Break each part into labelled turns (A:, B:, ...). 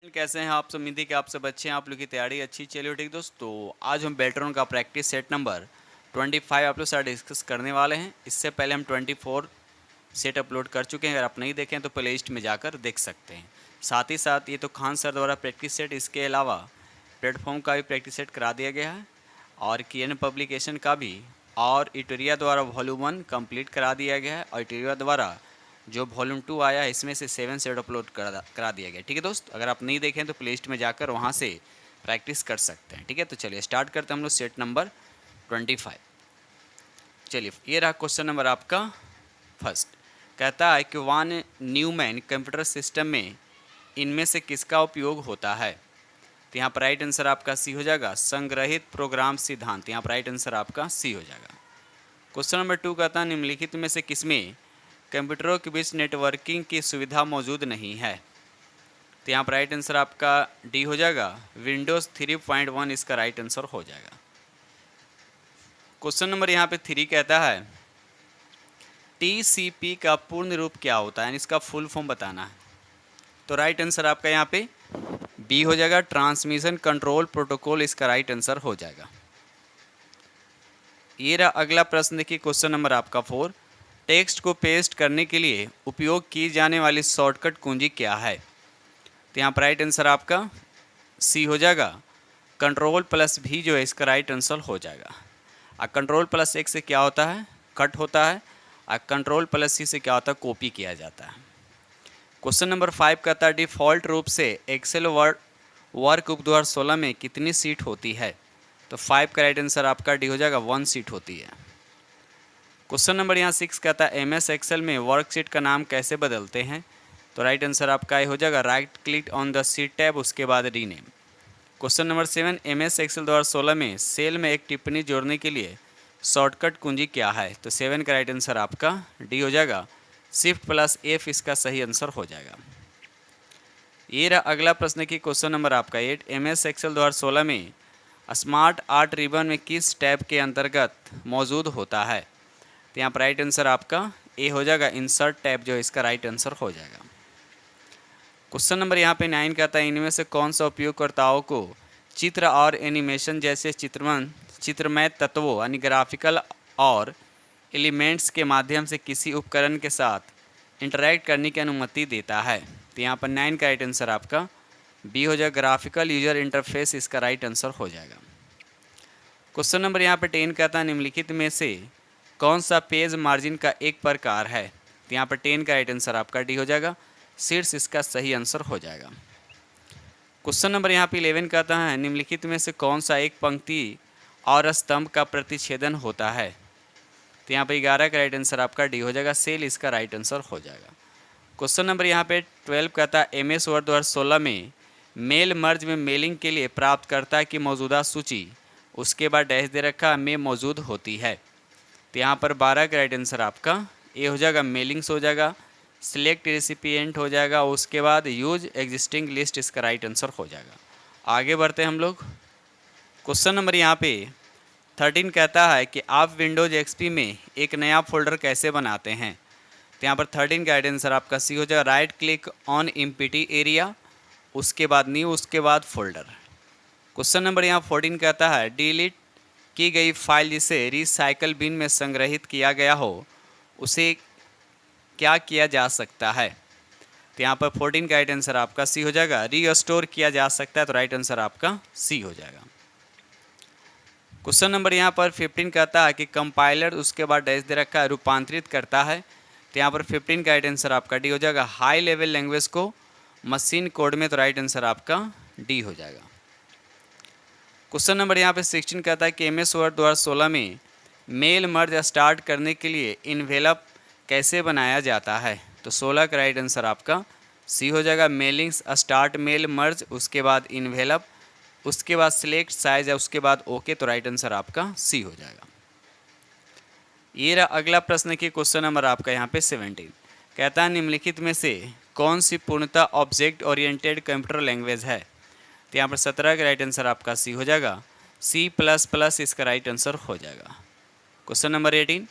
A: कैसे हैं आप सब? उम्मीद है कि आप सब अच्छे हैं, आप लोग की तैयारी अच्छी। चलिए ठीक दोस्तों, आज हम बेल्ट्रॉन का प्रैक्टिस सेट नंबर 25 आप लोग साथ डिस्कस करने वाले हैं। इससे पहले हम 24 सेट अपलोड कर चुके हैं। अगर आप नहीं देखें तो प्ले लिस्ट में जाकर देख सकते हैं। साथ ही साथ ये तो खान सर द्वारा प्रैक्टिस सेट, इसके अलावा प्लेटफॉर्म का भी प्रैक्टिस सेट करा दिया गया है और कियन पब्लिकेशन का भी, और इटोरिया द्वारा वॉल्यूम 1 कंप्लीट करा दिया गया है और इटोरिया द्वारा जो वॉल्यूम 2 आया है इसमें से 7 सेट अपलोड करा दिया गया। ठीक है दोस्त, अगर आप नहीं देखें तो प्ले लिस्ट में जाकर वहाँ से प्रैक्टिस कर सकते हैं। ठीक है, तो चलिए स्टार्ट करते हैं हम लोग सेट नंबर 25। चलिए, ये रहा क्वेश्चन नंबर आपका फर्स्ट। कहता है कि वन न्यूमैन कंप्यूटर सिस्टम में इनमें से किसका उपयोग होता है? तो यहाँ पर राइट आंसर आपका सी हो जाएगा, संग्रहित प्रोग्राम सिद्धांत। यहाँ पर राइट आंसर आपका सी हो जाएगा। क्वेश्चन नंबर 2 कहता है निम्नलिखित में से किसमें कंप्यूटरों के बीच नेटवर्किंग की सुविधा मौजूद नहीं है? तो यहाँ पर राइट आंसर आपका डी हो जाएगा, विंडोज़ 3.1 इसका राइट आंसर हो जाएगा। क्वेश्चन नंबर यहाँ पे 3 कहता है TCP का पूर्ण रूप क्या होता है, इसका फुल फॉर्म बताना है। तो राइट आंसर आपका यहाँ पे बी हो जाएगा, ट्रांसमिशन कंट्रोल प्रोटोकॉल इसका राइट आंसर हो जाएगा। ये रहा अगला प्रश्न, देखिए क्वेश्चन नंबर आपका 4। टेक्स्ट को पेस्ट करने के लिए उपयोग की जाने वाली शॉर्टकट कुंजी क्या है? तो यहाँ पर राइट आंसर आपका सी हो जाएगा, Ctrl+V जो है इसका राइट आंसर हो जाएगा। और Ctrl+X से क्या होता है? कट होता है। और Ctrl+C से क्या होता है? कॉपी किया जाता है। क्वेश्चन नंबर 5 कहता है डिफ़ॉल्ट रूप से एक्सेल वर्क बुक 2016 में कितनी सीट होती है? तो 5 का राइट आंसर आपका डी हो जाएगा, 1 सीट होती है। क्वेश्चन नंबर यहाँ 6 कहता है MS एक्सेल में वर्कशीट का नाम कैसे बदलते हैं? तो राइट आंसर आपका ये हो जाएगा, right click on the sheet tab, उसके बाद rename. Question number 7 MS Excel 2016 में सेल में एक टिप्पणी जोड़ने के लिए शॉर्टकट कुंजी क्या है? तो 7 का राइट आंसर आपका डी हो जाएगा, Shift+F इसका सही आंसर हो जाएगा। ये रहा अगला प्रश्न की क्वेश्चन नंबर आपका 8। MS एक्सेल 2016 में स्मार्ट आर्ट रिबन में किस टैब के अंतर्गत मौजूद होता है? तो यहाँ पर राइट आंसर आपका ए हो जाएगा, इंसर्ट टैब जो इसका राइट आंसर हो जाएगा। क्वेश्चन नंबर यहाँ पे 9 कहता है इनमें से कौन सा उपयोगकर्ताओं को चित्र और एनिमेशन जैसे चित्रमय तत्वों यानी ग्राफिकल और एलिमेंट्स के माध्यम से किसी उपकरण के साथ इंटरैक्ट करने की अनुमति देता है? तो यहाँ पर 9 का राइट आंसर आपका बी हो जाएगा, ग्राफिकल यूजर इंटरफेस इसका राइट आंसर हो जाएगा। क्वेश्चन नंबर यहाँ पे 10 कहता है निम्नलिखित में से कौन सा पेज मार्जिन का एक प्रकार है? तो यहाँ पर 10 का राइट आंसर आपका डी हो जाएगा, शीर्ष इसका सही आंसर हो जाएगा। क्वेश्चन नंबर यहाँ पे 11 कहता है निम्नलिखित में से कौन सा एक पंक्ति और स्तंभ का प्रतिच्छेदन होता है? तो यहाँ पर 11 का राइट आंसर आपका डी हो जाएगा, सेल इसका राइट आंसर हो जाएगा। क्वेश्चन नंबर यहाँ पे 12 कहता है MS वर्ड 2016 में मेल मर्ज में मेलिंग के लिए प्राप्तकर्ता की मौजूदा सूची, उसके बाद डैश दे रखा में मौजूद होती है। तो यहाँ पर 12 का राइट आंसर आपका ए हो जाएगा, मेलिंग्स हो जाएगा, सिलेक्ट रेसिपिएंट हो जाएगा, उसके बाद यूज एग्जिस्टिंग लिस्ट इसका राइट आंसर हो जाएगा। आगे बढ़ते हैं हम लोग। क्वेश्चन नंबर यहाँ पे 13 कहता है कि आप विंडोज XP में एक नया फोल्डर कैसे बनाते हैं? तो यहाँ पर 13 का राइट आंसर आपका सी हो जाएगा, right click on empty area, उसके बाद न्यू, उसके बाद फोल्डर। क्वेश्चन नंबर यहाँ 14 कहता है डिलीट की गई फाइल जिसे रिसाइकल बिन में संग्रहित किया गया हो उसे क्या किया जा सकता है? तो यहाँ पर 14 का राइट आंसर आपका सी हो जाएगा, रीस्टोर किया जा सकता है। तो राइट आंसर आपका सी हो जाएगा। क्वेश्चन नंबर यहाँ पर 15 कहता है कि कंपाइलर, उसके बाद डैश दे रखा है, रूपांतरित करता है। तो यहाँ पर 15 का राइट आंसर आपका डी हो जाएगा, हाई लेवल लैंग्वेज को मशीन कोड में। तो राइट आंसर आपका डी हो जाएगा। क्वेश्चन नंबर यहाँ पे 16 कहता है कि MS वर्ड 2016 में मेल मर्ज स्टार्ट करने के लिए इन्वेलप कैसे बनाया जाता है? तो 16 का राइट आंसर आपका सी हो जाएगा, मेलिंग्स स्टार्ट मेल मर्ज, उसके बाद इन्वेलप, उसके बाद सिलेक्ट साइज है, उसके बाद ओके। तो राइट आंसर आपका सी हो जाएगा। ये रहा अगला प्रश्न की क्वेश्चन नंबर आपका यहाँ पे 17 कहता है निम्नलिखित में से कौन सी पूर्णतः ऑब्जेक्ट ओरिएंटेड कंप्यूटर लैंग्वेज है? तो यहाँ पर 17 का राइट आंसर आपका सी हो जाएगा, C++ इसका राइट आंसर हो जाएगा। क्वेश्चन नंबर 18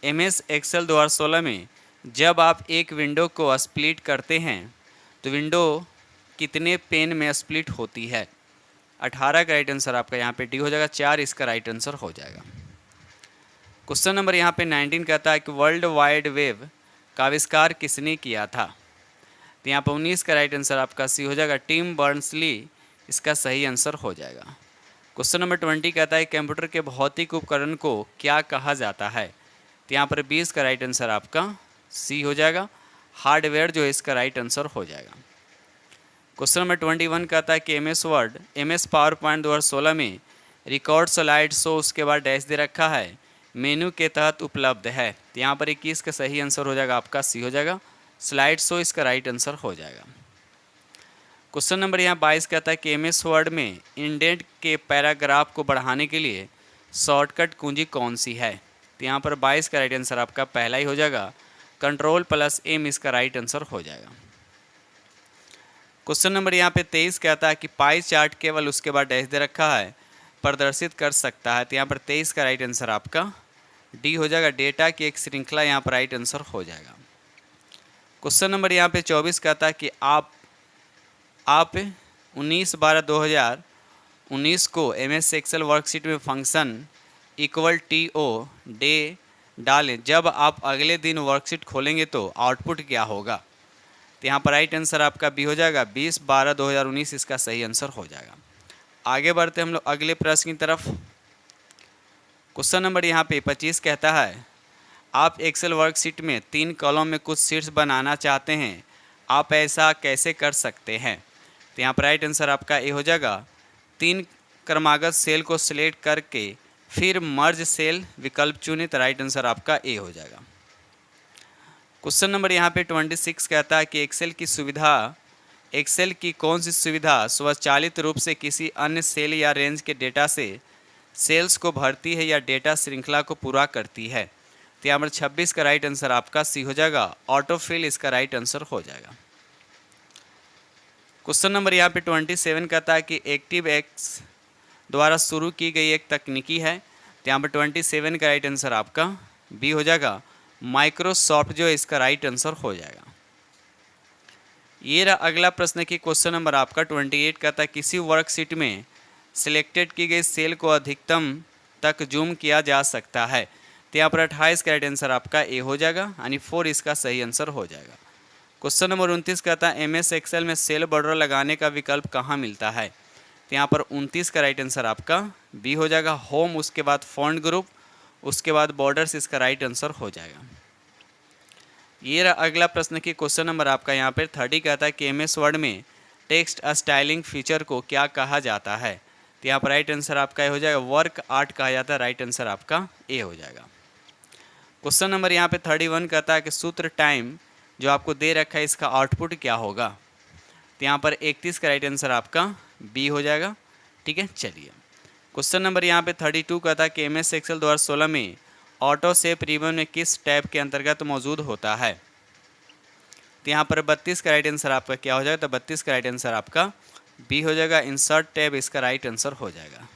A: MS एक्सेल 2016 में जब आप एक विंडो को स्प्लिट करते हैं तो विंडो कितने पेन में स्प्लिट होती है? 18 का राइट आंसर आपका यहाँ पे डी हो जाएगा, 4 इसका राइट आंसर हो जाएगा। क्वेश्चन नंबर यहाँ पे 19 कहता है कि वर्ल्ड वाइड वेब का आविष्कार किसने किया था? तो यहाँ पर 19 का राइट आंसर आपका सी हो जाएगा, टिम बर्नर्स-ली इसका सही आंसर हो जाएगा। क्वेश्चन नंबर 20 कहता है कंप्यूटर के भौतिक उपकरण को क्या कहा जाता है? तो यहाँ पर 20 का राइट आंसर आपका सी हो जाएगा, हार्डवेयर जो है इसका राइट आंसर हो जाएगा। क्वेश्चन नंबर 21 कहता है कि MS word MS power point 2016 में रिकॉर्ड स्लाइड शो उसके बाद डैश दे रखा है, मेनू के तहत उपलब्ध है। तो यहाँ पर 21 का सही आंसर हो जाएगा आपका सी हो जाएगा, स्लाइड शो इसका राइट आंसर हो जाएगा। क्वेश्चन नंबर यहाँ 22 कहता है कि MS वर्ड में इंडेंट के पैराग्राफ को बढ़ाने के लिए शॉर्टकट कुंजी कौन सी है? तो यहाँ पर 22 का राइट आंसर आपका पहला ही हो जाएगा, Ctrl+M इसका राइट आंसर हो जाएगा। क्वेश्चन नंबर यहाँ पे 23 कहता है कि पाई चार्ट केवल उसके बाद डैश दे रखा है प्रदर्शित कर सकता है। तो यहाँ पर 23 का राइट आंसर आपका डी हो जाएगा, डेटा की एक श्रृंखला यहाँ पर राइट आंसर हो जाएगा। क्वेश्चन नंबर यहाँ पे 24 कहता है कि आप 19/12/2019 को MS एक्सेल वर्कशीट में फंक्शन =TO डे डालें, जब आप अगले दिन वर्कशीट खोलेंगे तो आउटपुट क्या होगा? तो यहाँ पर राइट आंसर आपका बी हो जाएगा, 20/12/2019 इसका सही आंसर हो जाएगा। आगे बढ़ते हम लोग अगले प्रश्न की तरफ। क्वेश्चन नंबर यहाँ पे 25 कहता है आप एक्सेल वर्कशीट में 3 कॉलम में कुछ शीट्स बनाना चाहते हैं, आप ऐसा कैसे कर सकते हैं? तो यहाँ पर राइट आंसर आपका ए हो जाएगा, 3 क्रमागत सेल को सिलेक्ट करके फिर मर्ज सेल विकल्प चुनें, तो राइट आंसर आपका ए हो जाएगा। क्वेश्चन नंबर यहाँ पे 26 कहता है कि एक्सेल की कौन सी सुविधा स्वचालित रूप से किसी अन्य सेल या रेंज के डेटा से सेल्स को भरती है या डेटा श्रृंखला को पूरा करती है? तो यहाँ पर 26 का राइट आंसर आपका सी हो जाएगा, ऑटोफिल इसका राइट आंसर हो जाएगा। क्वेश्चन नंबर यहाँ पे 27 कहता है कि एक्टिव-एक्स द्वारा शुरू की गई एक तकनीकी है। तो यहाँ पर 27 का राइट आंसर आपका बी हो जाएगा, माइक्रोसॉफ्ट जो है इसका राइट आंसर हो जाएगा। ये रहा अगला प्रश्न की क्वेश्चन नंबर आपका 28 कहता है किसी वर्कशीट में सिलेक्टेड की गई सेल को अधिकतम तक जूम किया जा सकता है। तो यहाँ पर 28 का राइट आंसर आपका ए हो जाएगा, यानी 4 इसका सही आंसर हो जाएगा। क्वेश्चन नंबर 29 कहता है MS एक्सेल में सेल बॉर्डर लगाने का विकल्प कहाँ मिलता है? तो यहाँ पर 29 का राइट आंसर आपका बी हो जाएगा, होम उसके बाद फॉन्ट ग्रुप उसके बाद बॉर्डर्स इसका राइट आंसर हो जाएगा। ये रहा अगला प्रश्न की क्वेश्चन नंबर आपका यहाँ पर 30 कहता है कि MS वर्ड में टेक्स्ट स्टाइलिंग फीचर को क्या कहा जाता है? तो यहाँ पर राइट आंसर आपका ए हो जाएगा, वर्क आर्ट कहा जाता है, राइट आंसर आपका ए हो जाएगा। क्वेश्चन नंबर यहाँ पे 31 कहता है कि सूत्र टाइम जो आपको दे रखा है इसका आउटपुट क्या होगा? तो यहाँ पर 31 का राइट आंसर आपका बी हो जाएगा। ठीक है, चलिए क्वेश्चन नंबर यहाँ पे 32 कहता है कि MS एक्सेल 2016 में ऑटो शेप रिबन में किस टैब के अंतर्गत मौजूद होता है? तो यहाँ पर 32 का राइट आंसर आपका क्या हो जाएगा? तो 32 का राइट आंसर आपका बी हो जाएगा, इंसर्ट टैब इसका राइट आंसर हो जाएगा।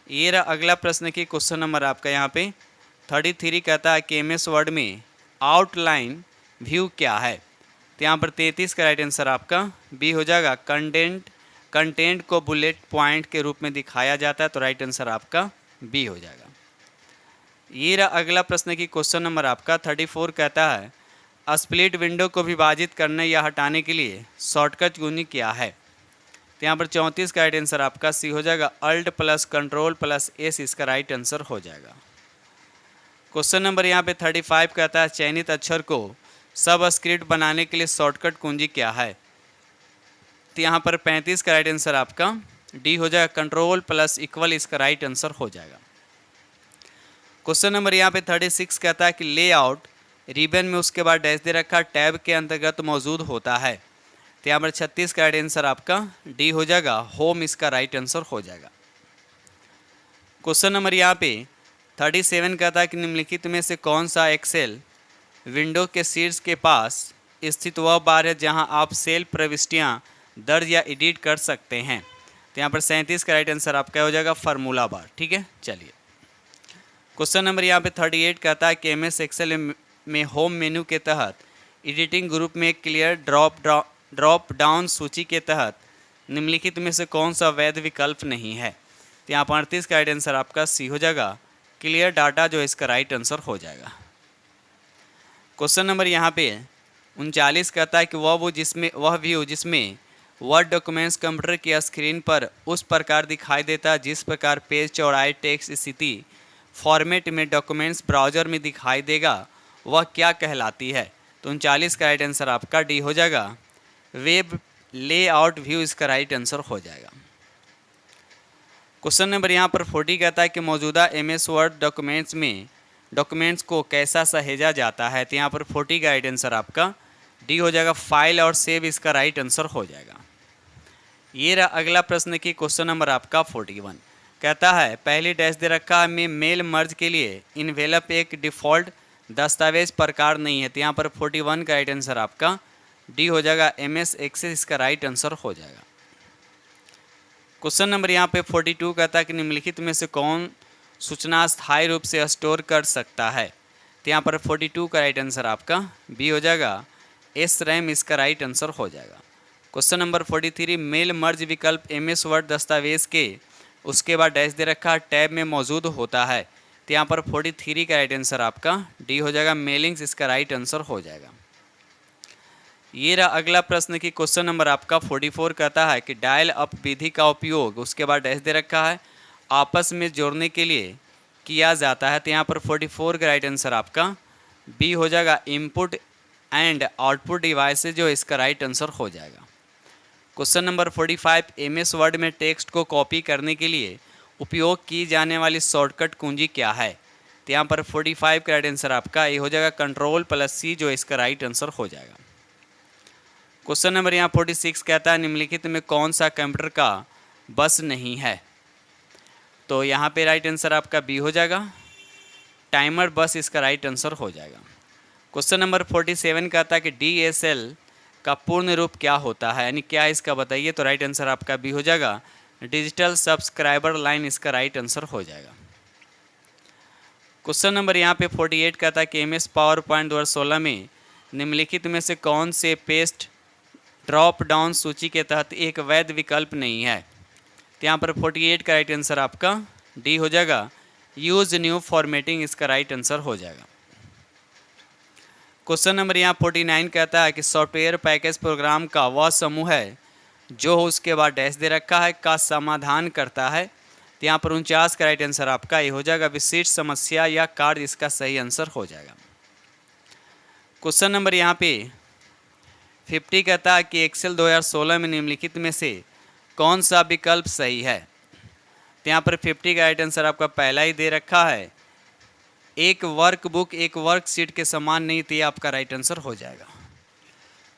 A: ये रहा अगला प्रश्न की क्वेश्चन नंबर आपका यहाँ पे 33 कहता है कि MS वर्ड में आउटलाइन व्यू क्या है? तो यहाँ पर 33 का राइट आंसर आपका बी हो जाएगा, कंटेंट को बुलेट पॉइंट के रूप में दिखाया जाता है, तो राइट आंसर आपका बी हो जाएगा। ये रहा अगला प्रश्न की क्वेश्चन नंबर आपका 34 कहता है स्प्लिट विंडो को विभाजित करने या हटाने के लिए शॉर्टकट कुंजी क्या है? तो यहाँ पर 34 का राइट आंसर आपका सी हो जाएगा, Alt+Ctrl+S इसका राइट आंसर हो जाएगा। क्वेश्चन नंबर यहाँ पे 35 कहता है चयनित अक्षर को सबस्क्रिप्ट बनाने के लिए शॉर्टकट कुंजी क्या है? तो यहाँ पर 35 का राइट आंसर आपका डी हो जाएगा, Ctrl+= इसका राइट आंसर हो जाएगा। क्वेश्चन नंबर यहाँ पे 36 कहता है कि लेआउट रिबन में उसके बाद डैश दे रखा टैब के अंतर्गत मौजूद होता है। तो यहाँ पर 36 का राइट आंसर आपका डी हो जाएगा, होम इसका राइट आंसर हो जाएगा। क्वेश्चन नंबर यहाँ पे 37 कहता है कि निम्नलिखित में से कौन सा एक्सेल विंडो के शीर्ष के पास स्थित वह बार है जहां आप सेल प्रविष्टियां दर्ज या एडिट कर सकते हैं? तो यहाँ पर 37 का राइट आंसर आपका हो जाएगा, फार्मूला बार। ठीक है, चलिए क्वेश्चन नंबर यहाँ पे 38 कहता है कि MS एक्सेल में होम मेन्यू के तहत एडिटिंग ग्रुप में एक क्लियर ड्रॉप डाउन सूची के तहत निम्नलिखित में से कौन सा वैध विकल्प नहीं है। तो यहाँ पर 38 का राइट आंसर आपका सी हो जाएगा, क्लियर डाटा जो इसका राइट आंसर हो जाएगा। क्वेश्चन नंबर यहाँ पे 39 कहता है कि वह व्यू जिसमें वर्ड डॉक्यूमेंट्स कंप्यूटर की स्क्रीन पर उस प्रकार दिखाई देता है जिस प्रकार पेज चौड़ाई टेक्स्ट स्थिति फॉर्मेट में डॉक्यूमेंट्स ब्राउजर में दिखाई देगा वह क्या कहलाती है। तो 39 का राइट आंसर आपका डी हो जाएगा, वेब लेआउट व्यू इसका राइट आंसर हो जाएगा। क्वेश्चन नंबर यहाँ पर 40 कहता है कि मौजूदा MS वर्ड डॉक्यूमेंट्स को कैसा सहेजा जाता है। तो यहाँ पर 40 का राइट आंसर आपका डी हो जाएगा, फाइल और सेव इसका राइट आंसर हो जाएगा। ये रहा अगला प्रश्न की क्वेश्चन नंबर आपका 41 कहता है पहली डैश दे रखा है में मेल मर्ज के लिए इन्वेलप एक डिफ़ॉल्ट दस्तावेज प्रकार नहीं है। तो यहाँ पर 41 का राइट आंसर आपका डी हो जाएगा, MS एक्सेस इसका राइट आंसर हो जाएगा। क्वेश्चन नंबर यहाँ पे 42 कहता है कि निम्नलिखित में से कौन सूचना स्थायी रूप से स्टोर कर सकता है। तो यहाँ पर 42 का राइट आंसर आपका बी हो जाएगा, SRAM इसका राइट आंसर हो जाएगा। क्वेश्चन नंबर 43 मेल मर्ज विकल्प MS वर्ड दस्तावेज के उसके बाद डैश दे रखा टैब में मौजूद होता है। तो यहाँ पर 43 का राइट आंसर आपका डी हो जाएगा, मेलिंग्स इसका राइट आंसर हो जाएगा। ये रहा अगला प्रश्न की क्वेश्चन नंबर आपका 44 कहता है कि डायल अप विधि का उपयोग उसके बाद डैश दे रखा है आपस में जोड़ने के लिए किया जाता है। तो यहाँ पर 44 का राइट आंसर आपका बी हो जाएगा, इनपुट एंड आउटपुट डिवाइसेज जो इसका राइट आंसर हो जाएगा। क्वेश्चन नंबर 45 MS वर्ड में टेक्स्ट को कॉपी करने के लिए उपयोग की जाने वाली शॉर्टकट कुंजी क्या है। तो यहाँ पर 45 का राइट आंसर आपका ये हो जाएगा, Ctrl+C जो इसका राइट आंसर हो जाएगा। क्वेश्चन नंबर यहाँ 46 कहता है निम्नलिखित में कौन सा कंप्यूटर का बस नहीं है। तो यहाँ पे राइट आंसर आपका बी हो जाएगा, टाइमर बस इसका राइट आंसर हो जाएगा। क्वेश्चन नंबर 47 कहता है कि DSL का पूर्ण रूप क्या होता है, यानी क्या इसका बताइए। तो राइट आंसर आपका बी हो जाएगा, डिजिटल सब्सक्राइबर लाइन इसका राइट आंसर हो जाएगा। क्वेश्चन नंबर यहाँ पे 48 कहता है कि MS पावर पॉइंट 2016 में निम्नलिखित में से कौन से पेस्ट ड्रॉप डाउन सूची के तहत एक वैध विकल्प नहीं है। तो यहाँ पर 48 का राइट आंसर आपका डी हो जाएगा, यूज न्यू फॉर्मेटिंग इसका राइट आंसर हो जाएगा। क्वेश्चन नंबर यहाँ 49 कहता है कि सॉफ्टवेयर पैकेज प्रोग्राम का वह समूह है जो उसके बाद डैश दे रखा है का समाधान करता है। तो यहाँ पर 49 का राइट आंसर आपका ये हो जाएगा, विशिष्ट समस्या या कार्य इसका सही आंसर हो जाएगा। क्वेश्चन नंबर यहाँ पे 50 कहता है कि एक्सेल 2016 में निम्नलिखित में से कौन सा विकल्प सही है। तो यहाँ पर 50 का राइट आंसर आपका पहला ही दे रखा है, एक वर्कबुक एक वर्कशीट के समान नहीं थी, आपका राइट आंसर हो जाएगा।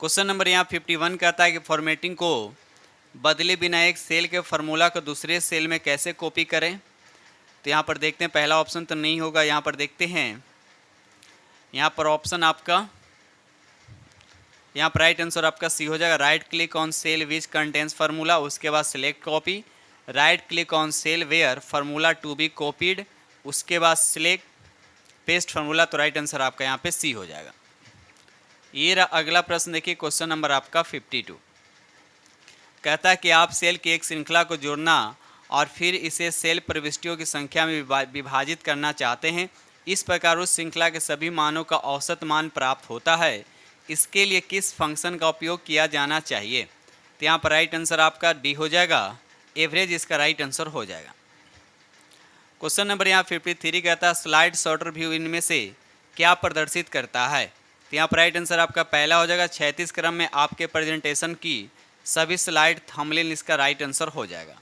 A: क्वेश्चन नंबर यहाँ 51 कहता है कि फॉर्मेटिंग को बदले बिना एक सेल के फार्मूला को दूसरे सेल में कैसे कॉपी करें। तो यहाँ पर देखते हैं, पहला ऑप्शन तो नहीं होगा, यहाँ पर देखते हैं, यहाँ पर ऑप्शन आपका यहाँ पर राइट आंसर आपका सी हो जाएगा, right click on cell which contains formula, उसके बाद select copy, right click on cell where formula to be copied, उसके बाद सिलेक्ट पेस्ट फार्मूला। तो राइट आंसर आपका यहाँ पे सी हो जाएगा। ये रहा अगला प्रश्न देखिए, क्वेश्चन नंबर आपका 52 कहता है कि आप सेल की एक श्रृंखला को जोड़ना और फिर इसे सेल प्रविष्टियों की संख्या में विभाजित करना चाहते हैं। इस प्रकार उस श्रृंखला के सभी मानों का औसत मान प्राप्त होता है। इसके लिए किस फंक्शन का उपयोग किया जाना चाहिए। तो यहाँ पर राइट आंसर आपका डी हो जाएगा, एवरेज इसका राइट आंसर हो जाएगा। क्वेश्चन नंबर यहाँ 53 कहता है स्लाइड सॉर्टर व्यू इनमें से क्या प्रदर्शित करता है। तो यहाँ पर राइट आंसर आपका पहला हो जाएगा, 36 क्रम में आपके प्रेजेंटेशन की सभी स्लाइड थंबनेल इसका राइट आंसर हो जाएगा।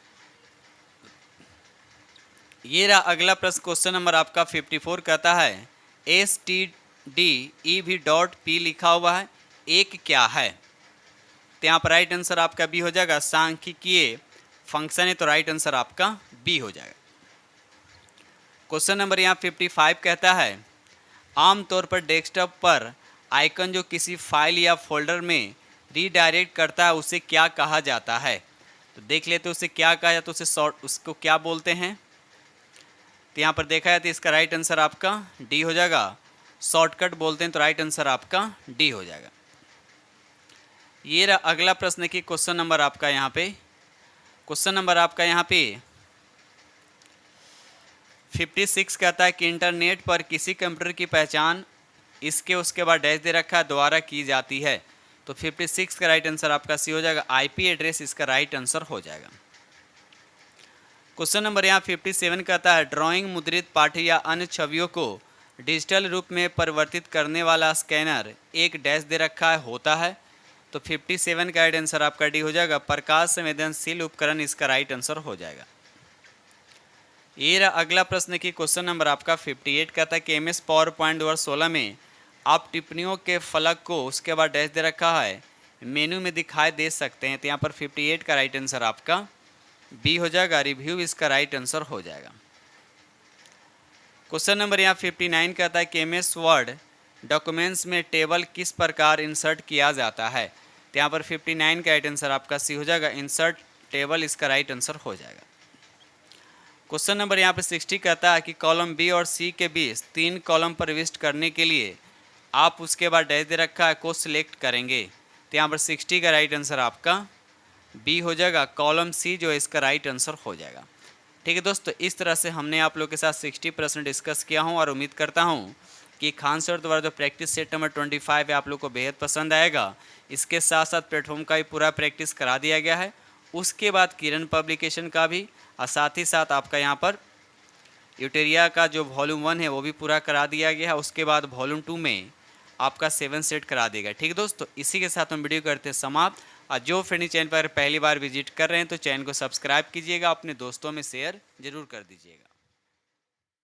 A: ये रहा अगला प्रश्न, क्वेश्चन नंबर आपका 54 कहता है stdev.p लिखा हुआ है, एक क्या है। तो यहाँ पर राइट आंसर आपका बी हो जाएगा, सांख्यिकीय फंक्शन है। तो राइट आंसर आपका बी हो जाएगा। क्वेश्चन नंबर यहाँ 55 कहता है आमतौर पर डेस्कटॉप पर आइकन जो किसी फाइल या फोल्डर में रीडायरेक्ट करता है उसे क्या कहा जाता है। तो देख लेते उसे क्या कहा जाता है, उसको क्या बोलते हैं। तो यहाँ पर देखा जाए तो इसका राइट आंसर आपका डी हो जाएगा, शॉर्टकट बोलते हैं। तो राइट आंसर आपका डी हो जाएगा। ये रहा अगला प्रश्न की क्वेश्चन नंबर आपका यहाँ पे 56 कहता है कि इंटरनेट पर किसी कंप्यूटर की पहचान इसके उसके बाद डैश दे रखा है द्वारा की जाती है। तो 56 का राइट आंसर आपका सी हो जाएगा, आईपी एड्रेस इसका राइट आंसर हो जाएगा। क्वेश्चन नंबर यहाँ 57 कहता है ड्राइंग, मुद्रित पाठ या अन्य छवियों को डिजिटल रूप में परिवर्तित करने वाला स्कैनर एक डैश दे रखा है होता है। तो 57 का राइट आंसर आपका डी हो जाएगा, प्रकाश संवेदनशील उपकरण इसका राइट आंसर हो जाएगा। ये रहा अगला प्रश्न की क्वेश्चन नंबर आपका 58 कहता है कि एमएस पावर पॉइंट 2016 में आप टिप्पणियों के फलक को उसके बाद डैश दे रखा है मेनू में दिखाई दे सकते हैं। तो यहाँ पर 58 का राइट आंसर आपका बी हो जाएगा, रिव्यू इसका राइट आंसर हो जाएगा। क्वेश्चन नंबर यहाँ 59 कहता है कि एमएस वर्ड डॉक्यूमेंट्स में टेबल किस प्रकार इंसर्ट किया जाता है। तो यहाँ पर 59 का राइट आंसर आपका सी हो जाएगा, इंसर्ट टेबल इसका राइट आंसर हो जाएगा। क्वेश्चन नंबर यहाँ पे 60 कहता है कि कॉलम बी और सी के बीच 3 कॉलम प्रविष्ट करने के लिए आप उसके बाद डैश दे रखा है को सिलेक्ट करेंगे। तो यहाँ पर 60 का राइट आंसर आपका बी हो जाएगा, कॉलम सी जो है इसका राइट आंसर हो जाएगा। ठीक है दोस्तों, इस तरह से हमने आप लोग के साथ 60% डिस्कस किया हूँ और उम्मीद करता हूँ कि खान सर द्वारा जो प्रैक्टिस सेट नंबर 25 है आप लोग को बेहद पसंद आएगा। इसके साथ साथ प्लेटफॉर्म का भी पूरा प्रैक्टिस करा दिया गया है, उसके बाद किरण पब्लिकेशन का भी, और साथ ही साथ आपका यहाँ पर यूटेरिया का जो वॉल्यूम 1 है वो भी पूरा करा दिया गया है। उसके बाद वॉल्यूम 2 में आपका 7 सेट करा देगा। ठीक है दोस्तों, इसी के साथ हम वीडियो करते हैं समाप्त। और जो फ्रेंड चैनल पर पहली बार विजिट कर रहे हैं तो चैनल को सब्सक्राइब कीजिएगा, अपने दोस्तों में शेयर जरूर कर दीजिएगा।